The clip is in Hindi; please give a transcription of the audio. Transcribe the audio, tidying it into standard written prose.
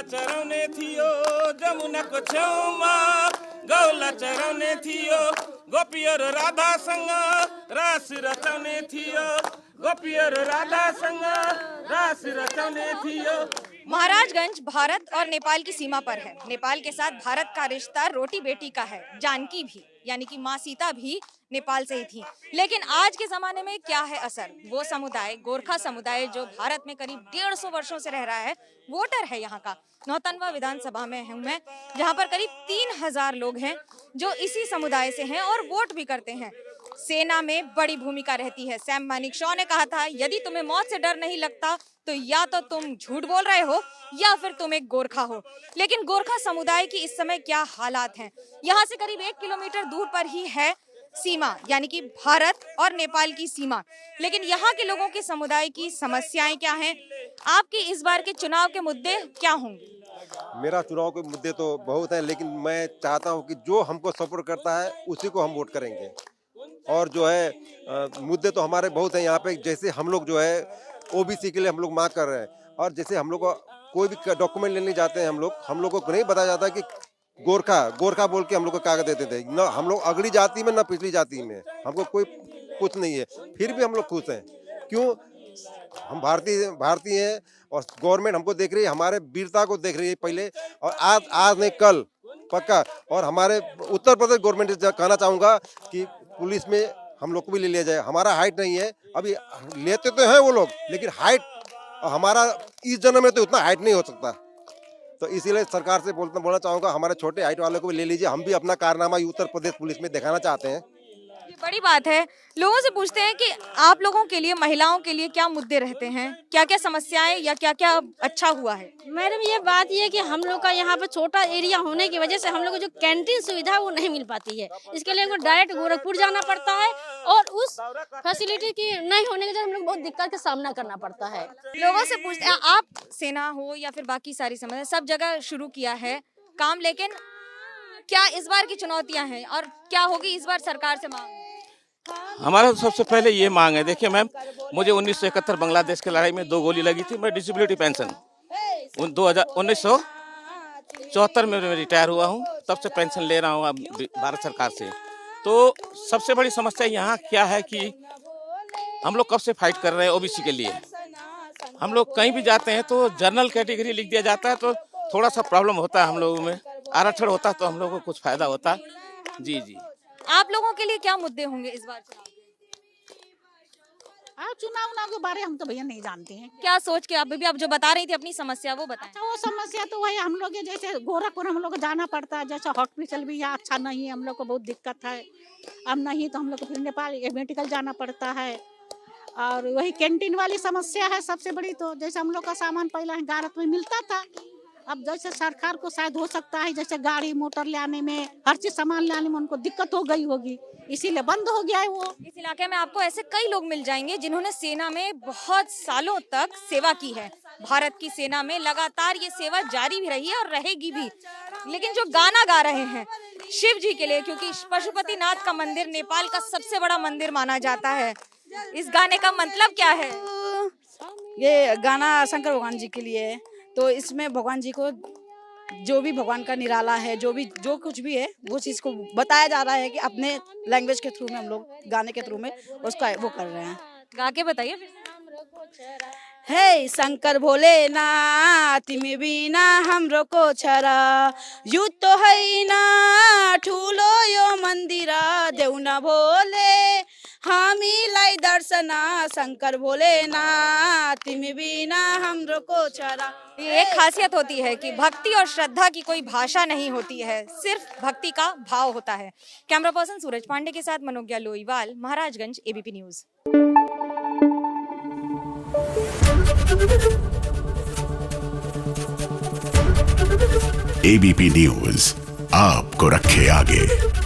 चरौने थियो जमुनाको छेउमा गौला चरौने थियो गोपीहरू राधासँग रास रचाउने थियो गोपीहरू राधासँग रास रचाउने थियो। महाराजगंज भारत और नेपाल की सीमा पर है। नेपाल के साथ भारत का रिश्ता रोटी बेटी का है। जानकी भी यानी कि माँ सीता भी नेपाल से ही थी। लेकिन आज के जमाने में क्या है असर? वो समुदाय, गोरखा समुदाय जो भारत में करीब 150 वर्षों से रह रहा है, वोटर है यहाँ का। नौतनवा विधानसभा में हूँ मैं, जहाँ पर करीब 3000 लोग हैं जो इसी समुदाय से हैं और वोट भी करते हैं। सेना में बड़ी भूमिका रहती है। सैम मानेकशॉ ने कहा था, यदि तुम्हें मौत से डर नहीं लगता तो या तो तुम झूठ बोल रहे हो या फिर तुम एक गोरखा हो। लेकिन गोरखा समुदाय की इस समय क्या हालात हैं? यहाँ से करीब 1 किलोमीटर दूर पर ही है सीमा, यानी कि भारत और नेपाल की सीमा। लेकिन यहाँ के लोगों के समुदाय की समस्याएं क्या हैं? आपके इस बार के चुनाव के मुद्दे क्या होंगे? मेरा चुनाव के मुद्दे तो बहुत हैं, लेकिन मैं चाहता हूँ कि जो हमको सपोर्ट करता है उसी को हम वोट करेंगे। और जो है मुद्दे तो हमारे बहुत हैं यहाँ पे। जैसे हम लोग जो है ओबीसी के लिए हम लोग मांग कर रहे हैं, और जैसे हम लोग कोई भी डॉक्यूमेंट लेने जाते हैं हम लोग को नहीं बताया जाता कि गोरखा बोल के हम लोग को कागज देते थे। न हम लोग अगली जाति में न पिछली जाति में, हमको कोई कुछ नहीं है, फिर भी हम लोग खुश हैं। क्यों? हम भारतीय हैं और गवर्नमेंट हमको देख रही है, हमारे वीरता को देख रही है पहले, और आज नहीं कल पक्का। और हमारे उत्तर प्रदेश गवर्नमेंट से कहना चाहूँगा कि पुलिस में हम लोग को भी ले लिया जाए। हमारा हाइट नहीं है, अभी लेते तो हैं वो लोग, लेकिन हाइट हमारा इस जन्म में तो उतना हाइट नहीं हो सकता। तो इसीलिए सरकार से बोलना चाहूँगा, हमारे छोटे हाइट वाले को भी ले लीजिए। हम भी अपना कारनामा उत्तर प्रदेश पुलिस में दिखाना चाहते हैं। ये बड़ी बात है। लोगों से पूछते हैं कि आप लोगों के लिए, महिलाओं के लिए क्या मुद्दे रहते हैं, क्या क्या समस्याएं या क्या क्या अच्छा हुआ है? मैडम, ये बात ये है कि हम लोग का यहाँ पे छोटा एरिया होने की वजह से हम लोग को जो कैंटीन सुविधा वो नहीं मिल पाती है। इसके लिए हमको डायरेक्ट गोरखपुर जाना पड़ता है, और उस फैसिलिटी की नहीं होने की वजह से हम लोग बहुत दिक्कत का सामना करना पड़ता है। लोगों से पूछते हैं, आप सेना हो या फिर बाकी सारी समस्या, सब जगह शुरू किया है काम, लेकिन क्या इस बार की चुनौतियां हैं और क्या होगी इस बार सरकार से मांग? हमारा सबसे पहले ये मांग है, देखिए मैम, मुझे 1971 बांग्लादेश की लड़ाई में 2 गोली लगी थी। मैं डिसेबिलिटी पेंशन 1974 में मैं रिटायर हुआ हूँ, तब से पेंशन ले रहा हूँ भारत सरकार से। तो सबसे बड़ी समस्या यहाँ क्या है कि हम लोग कब से फाइट कर रहे हैं ओबीसी के लिए। हम लोग कहीं भी जाते हैं तो जनरल कैटेगरी लिख दिया जाता है, तो थोड़ा सा प्रॉब्लम होता है हम लोगों में। आरक्षण होता तो हम लोगों को कुछ फायदा होता। जी जी। आप लोगों के लिए क्या मुद्दे होंगे इस बार चुनाव के? चुनाव के बारे हम तो भैया नहीं जानते हैं। क्या सोच के आप जो बता रही थी अपनी समस्या, वो बताएं। वो समस्या तो वही हम लोग जैसे गोरखपुर हम लोग को जाना पड़ता है, जैसे हॉस्पिटल भी यहाँ अच्छा नहीं है, हम लोग को बहुत दिक्कत है। अब नहीं तो हम लोग को फिर नेपाल मेडिकल जाना पड़ता है। और वही कैंटीन वाली समस्या है सबसे बड़ी। तो जैसे हम लोग का सामान पहले गारत में मिलता था, अब जैसे सरकार को शायद हो सकता है जैसे गाड़ी मोटर लाने में, हर चीज सामान लाने में उनको दिक्कत हो गई होगी, इसीलिए बंद हो गया है वो। इस इलाके में आपको ऐसे कई लोग मिल जाएंगे जिन्होंने सेना में बहुत सालों तक सेवा की है। भारत की सेना में लगातार ये सेवा जारी भी रही है और रहेगी भी। लेकिन जो गाना गा रहे हैं शिव जी के लिए, क्योंकि पशुपतिनाथ का मंदिर नेपाल का सबसे बड़ा मंदिर माना जाता है, इस गाने का मतलब क्या है? ये गाना शंकर भगवान जी के लिए है। तो इसमें भगवान जी को जो भी भगवान का निराला है, जो कुछ भी है, वो चीज़ को बताया जा रहा है कि अपने लैंग्वेज के थ्रू में, हम लोग गाने के थ्रू में उसका वो कर रहे हैं। गा के बताइए। हे शंकर भोलेनाथ में बिना हाम्रो को छरा, यू तो है ना ठुलो यो मंदिरा, देऊ न भोले हामीलाई दर्शना, शंकर भोलेनाथ में बिना हाम्रो को छरा। ये एक खासियत होती है कि भक्ति और श्रद्धा की कोई भाषा नहीं होती है, सिर्फ भक्ति का भाव होता है। कैमरा पर्सन सूरज पांडे के साथ Manogya Loiwal, Maharajganj, ABP news. ABP news आपको रखे आगे।